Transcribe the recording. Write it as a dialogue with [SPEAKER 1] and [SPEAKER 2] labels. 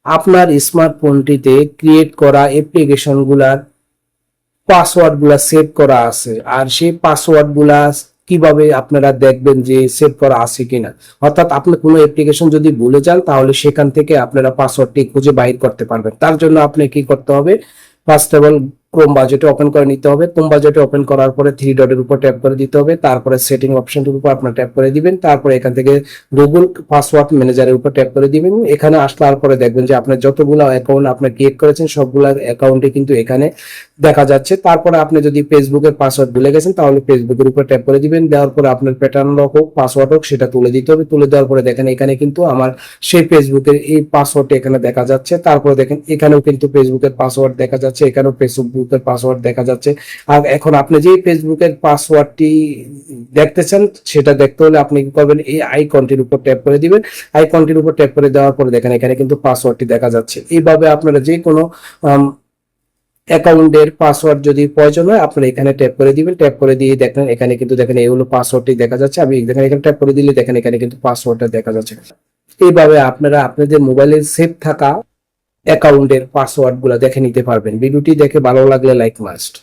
[SPEAKER 1] আপনার স্মার্টফোনটিতে ক্রিয়েট করা অ্যাপ্লিকেশনগুলার পাসওয়ার্ডগুলা সেভ করা আছে, আর সেই পাসওয়ার্ডগুলা কিভাবে আপনারা দেখবেন যে সেভ করা আছে কিনা। অর্থাৎ আপনি কোনো অ্যাপ্লিকেশন যদি ভুলে যান তাহলে সেখান থেকে আপনারা পাসওয়ার্ডটি খুঁজে বাইর করতে পারবেন। তার জন্য আপনি কি করতে হবে, ফার্স্ট অফ অল ক্রোম বাজেটে ওপেন করে নিতে হবে। ক্রোম বাজেটে ওপেন করার পরে থ্রি ডটের উপর ট্যাপ করে দিতে হবে, তারপরে সেটিং অপশনটির উপর আপনার ট্যাপ করে দিবেন, তারপরে এখান থেকে গুগল পাসওয়ার্ড ম্যানেজারের উপর ট্যাপ করে দিবেন। এখানে আসলে পরে দেখবেন যে আপনার যতগুলো অ্যাকাউন্ট আপনি ক্রিয়েট করেছেন সবগুলা অ্যাকাউন্টে কিন্তু এখানে দেখা যাচ্ছে। তারপরে আপনি যদি ফেসবুকের পাসওয়ার্ড ভুলে গেছেন তাহলে ফেসবুকের উপর ট্যাপ করে দিবেন, দেওয়ার পরে আপনার প্যাটার্ন লক হোক পাসওয়ার্ড হোক সেটা তুলে দিতে হবে। তুলে দেওয়ার পরে দেখেন এখানে কিন্তু আমার সেই ফেসবুকের এই পাসওয়ার্ডটা এখানে দেখা যাচ্ছে। তারপরে দেখেন এখানেও কিন্তু ফেসবুকের পাসওয়ার্ড দেখা যাচ্ছে, এখানেও ফেসবুকের পাসওয়ার্ড দেখা যাচ্ছে। আর এখন আপনি যে ফেসবুকের পাসওয়ার্ডটি দেখতেছেন সেটা দেখতে হলে আপনি কি করবেন, এই আইকনটির উপর ট্যাপ করে দিবেন। আইকনটির উপর ট্যাপ করে দেওয়ার পরে দেখেন এখানে কিন্তু পাসওয়ার্ডটি দেখা যাচ্ছে। এইভাবে আপনারা যে কোনো অ্যাকাউন্টের পাসওয়ার্ড যদি প্রয়োজন হয় আপনারা এখানে ট্যাপ করে দিবেন। ট্যাপ করে দিয়ে দেখেন এখানে কিন্তু দেখেন এই হলো পাসওয়ার্ডটি দেখা যাচ্ছে। আমি দেখেন এখানে ট্যাপ করে দিলে দেখেন এখানে কিন্তু পাসওয়ার্ডটা দেখা যাচ্ছে। এইভাবে আপনারা আপনাদের মোবাইলে সেভ থাকা অ্যাকাউন্টের পাসওয়ার্ড গুলা দেখে নিতে পারবেন। ভিডিওটি দেখে ভালো লাগলে লাইক মাস্ট।